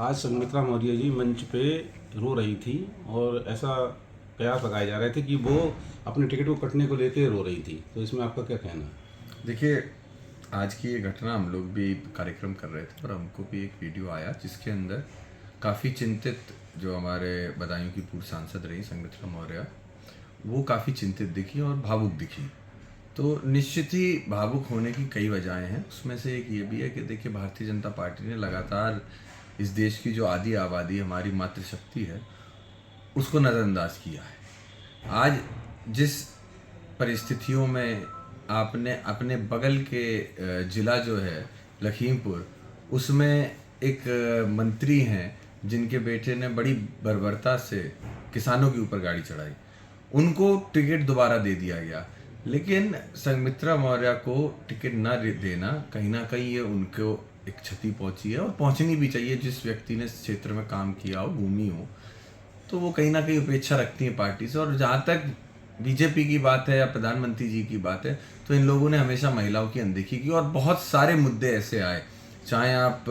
आज संघमित्रा मौर्य जी मंच पे रो रही थी और ऐसा कयास लगाए जा रहे थे कि वो अपने टिकट को कटने को लेकर रो रही थी। तो इसमें आपका क्या कहना है? देखिए, आज की ये घटना हम लोग भी कार्यक्रम कर रहे थे और हमको भी एक वीडियो आया जिसके अंदर काफ़ी चिंतित जो हमारे बदायूं की पूर्व सांसद रही संघमित्रा मौर्य, वो काफ़ी चिंतित दिखी और भावुक दिखी। तो निश्चित ही भावुक होने की कई वजहें हैं। उसमें से एक ये भी है कि देखिए, भारतीय जनता पार्टी ने लगातार इस देश की जो आधी आबादी हमारी मातृशक्ति है उसको नज़रअंदाज किया है। आज जिस परिस्थितियों में आपने अपने बगल के ज़िला जो है लखीमपुर, उसमें एक मंत्री हैं जिनके बेटे ने बड़ी बर्बरता से किसानों के ऊपर गाड़ी चढ़ाई, उनको टिकट दोबारा दे दिया गया। लेकिन संघमित्रा मौर्य को टिकट न देना कहीं ना कहीं ये उनको एक क्षति पहुंची है और पहुंचनी भी चाहिए। जिस व्यक्ति ने इस क्षेत्र में काम किया हो, भूमि हो, तो वो कहीं ना कहीं उपेक्षा रखती है पार्टी से। और जहाँ तक बीजेपी की बात है या प्रधानमंत्री जी की बात है, तो इन लोगों ने हमेशा महिलाओं की अनदेखी की और बहुत सारे मुद्दे ऐसे आए। चाहे आप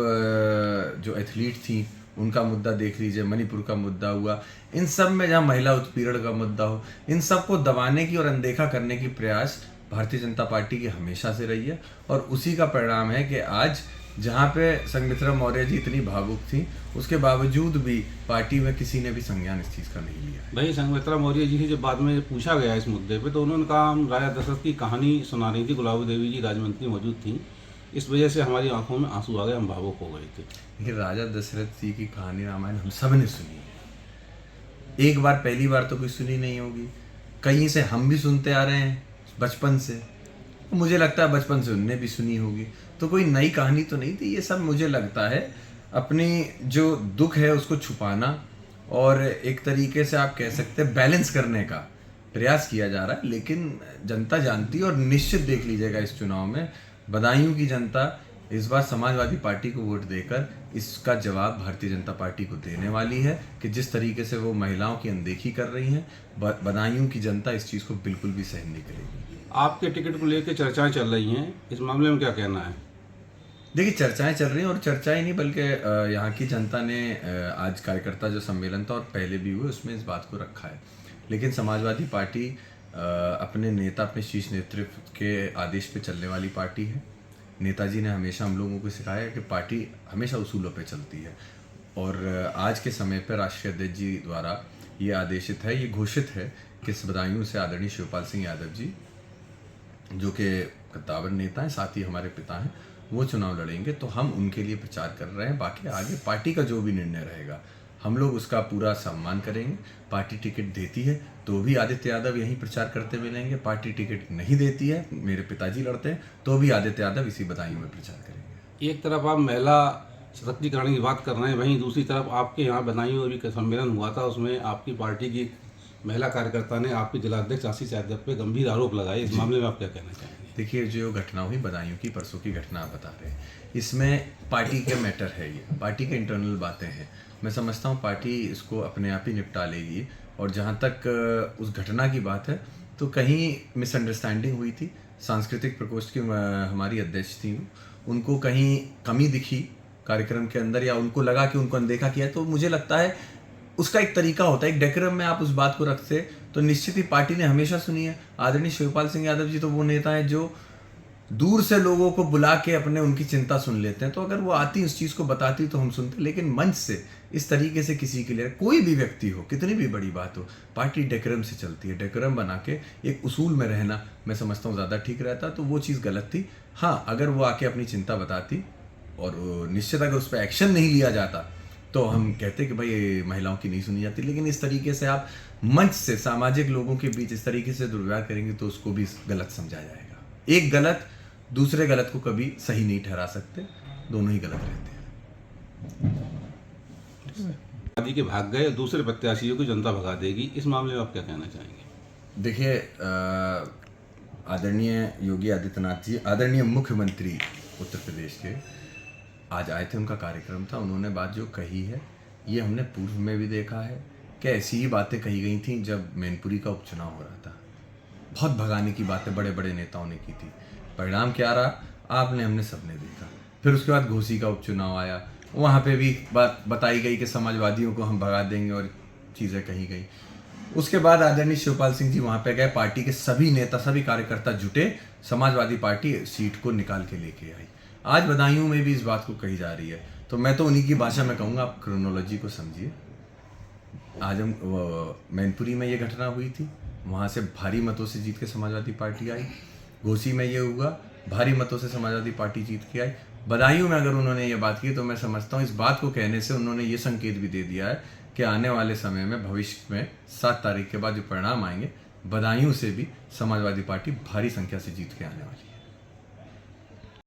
जो एथलीट थी उनका मुद्दा देख लीजिए, मणिपुर का मुद्दा हुआ, इन सब में जहाँ महिला उत्पीड़न का मुद्दा हो, इन सब को दबाने की और अनदेखा करने की प्रयास भारतीय जनता पार्टी की हमेशा से रही है। और उसी का परिणाम है कि आज जहाँ पे संघमित्रा मौर्य जी इतनी भावुक थी, उसके बावजूद भी पार्टी में किसी ने भी संज्ञान इस चीज़ का नहीं लिया है। भाई, संघमित्रा मौर्य जी से जब बाद में पूछा गया इस मुद्दे पे, तो उन्होंने कहा हम राजा दशरथ की कहानी सुना रही थी, गुलाबी देवी जी राजमंत्री मौजूद थी, इस वजह से हमारी आंखों में आंसू आ गए, हम भावुक हो गए थे। देखिए, राजा दशरथ जी की कहानी रामायण हम सब ने सुनी है। एक बार, पहली बार तो कोई सुनी नहीं होगी, कहीं से हम भी सुनते आ रहे हैं बचपन से। मुझे लगता है बचपन से उनने भी सुनी होगी, तो कोई नई कहानी तो नहीं थी। ये सब मुझे लगता है अपनी जो दुख है उसको छुपाना और एक तरीके से आप कह सकते हैं बैलेंस करने का प्रयास किया जा रहा है। लेकिन जनता जानती है और निश्चित देख लीजिएगा इस चुनाव में बदायूं की जनता इस बार समाजवादी पार्टी को वोट देकर इसका जवाब भारतीय जनता पार्टी को देने वाली है कि जिस तरीके से वो महिलाओं की अनदेखी कर रही हैं, बदायूं की जनता इस चीज़ को बिल्कुल भी सहन नहीं करेगी। आपके टिकट को लेकर चर्चाएं चल रही हैं, इस मामले में क्या कहना है? देखिए, चर्चाएं चल रही हैं और चर्चाएं नहीं बल्कि यहाँ की जनता ने आज कार्यकर्ता जो सम्मेलन था और पहले भी हुए उसमें इस बात को रखा है। लेकिन समाजवादी पार्टी अपने नेता, अपने शीर्ष नेतृत्व के आदेश पे चलने वाली पार्टी है। नेताजी ने हमेशा हम लोगों को सिखाया है कि पार्टी हमेशा उसूलों पे चलती है और आज के समय पर राष्ट्रीय अध्यक्ष जी द्वारा ये आदेशित है, ये घोषित है कि बदायूं से आदरणीय शिवपाल सिंह यादव जी, जो कि कद्दावर नेता हैं, साथ ही हमारे पिता हैं, वो चुनाव लड़ेंगे। तो हम उनके लिए प्रचार कर रहे हैं। बाकी आगे पार्टी का जो भी निर्णय रहेगा हम लोग उसका पूरा सम्मान करेंगे। पार्टी टिकट देती है तो भी आदित्य यादव यहीं प्रचार करते मिलेंगे, पार्टी टिकट नहीं देती है, मेरे पिताजी लड़ते हैं, तो भी आदित्य यादव इसी बदायूं में प्रचार करेंगे। एक तरफ आप महिला सशक्तिकरण की बात कर रहे हैं, वहीं दूसरी तरफ आपके यहाँ बदायूं में भी सम्मेलन हुआ था, उसमें आपकी पार्टी की महिला कार्यकर्ता ने आपके जिलाध्यक्ष आशीष यादव पे गंभीर आरोप लगाए। इस मामले में आप क्या कहना चाहेंगे? देखिए, जो घटना हुई बदायूं की, परसों की घटना आप बता रहे हैं, इसमें पार्टी के मैटर है, ये पार्टी के इंटरनल बातें हैं। मैं समझता हूँ पार्टी इसको अपने आप ही निपटा लेगी। और जहाँ तक उस घटना की बात है, तो कहीं मिसअंडरस्टैंडिंग हुई थी। सांस्कृतिक प्रकोष्ठ की हमारी अध्यक्ष थी, उनको कहीं कमी दिखी कार्यक्रम के अंदर या उनको लगा कि उनको अनदेखा किया है। तो मुझे लगता है उसका एक तरीका होता है, एक डेकोरम में आप उस बात को रखते, तो निश्चित ही पार्टी ने हमेशा सुनी है। आदरणीय शिवपाल सिंह यादव जी तो वो नेता हैं जो दूर से लोगों को बुला के अपने उनकी चिंता सुन लेते हैं। तो अगर वो आती उस चीज़ को बताती तो हम सुनते। लेकिन मंच से इस तरीके से किसी के लिए, कोई भी व्यक्ति हो, कितनी भी बड़ी बात हो, पार्टी डेकोरम से चलती है। डेकोरम बना के एक उसूल में रहना मैं समझता हूँ ज़्यादा ठीक रहता। तो वो चीज़ गलत थी। हाँ, अगर वो आके अपनी चिंता बताती और निश्चित अगर उस पर एक्शन नहीं लिया जाता तो हम कहते कि भाई महिलाओं की नहीं सुनी जाती। लेकिन इस तरीके से आप मंच से सामाजिक लोगों के बीच इस तरीके से दुर्व्यवहार करेंगे तो उसको भी गलत समझा जाएगा। एक गलत दूसरे गलत को कभी सही नहीं ठहरा सकते, दोनों ही गलत रहते हैं। आदि के भाग गए, दूसरे प्रत्याशियों को जनता भगा देगी, इस मामले में आप क्या कहना चाहेंगे? देखिए, आदरणीय योगी आदित्यनाथ जी, आदरणीय मुख्यमंत्री उत्तर प्रदेश के, आज आए थे, उनका कार्यक्रम था। उन्होंने बात जो कही है ये हमने पूर्व में भी देखा है कि ऐसी ही बातें कही गई थी जब मैनपुरी का उपचुनाव हो रहा था। बहुत भगाने की बातें बड़े बड़े नेताओं ने की थी। परिणाम क्या रहा आपने हमने सबने देखा। फिर उसके बाद घोसी का उपचुनाव आया, वहाँ पे भी बात बताई गई कि समाजवादियों को हम भगा देंगे और चीज़ें कही गई। उसके बाद आदरणीय शिवपाल सिंह जी वहाँ पे गए, पार्टी के सभी नेता सभी कार्यकर्ता जुटे, समाजवादी पार्टी सीट को निकाल के लेके आई। आज बदायूं में भी इस बात को कही जा रही है, तो मैं तो उन्हीं की भाषा में कहूँगा, आप क्रोनोलॉजी को समझिए। मैनपुरी में ये घटना हुई थी, वहाँ से भारी मतों से जीत के समाजवादी पार्टी आई। घोसी में ये हुआ, भारी मतों से समाजवादी पार्टी जीत के आई। बदायूं में अगर उन्होंने ये बात की तो मैं समझता हूँ इस बात को कहने से उन्होंने ये संकेत भी दे दिया है कि आने वाले समय में भविष्य में 7 तारीख के बाद जो परिणाम आएंगे, बदायूं से भी समाजवादी पार्टी भारी संख्या से जीत के आने वाली है।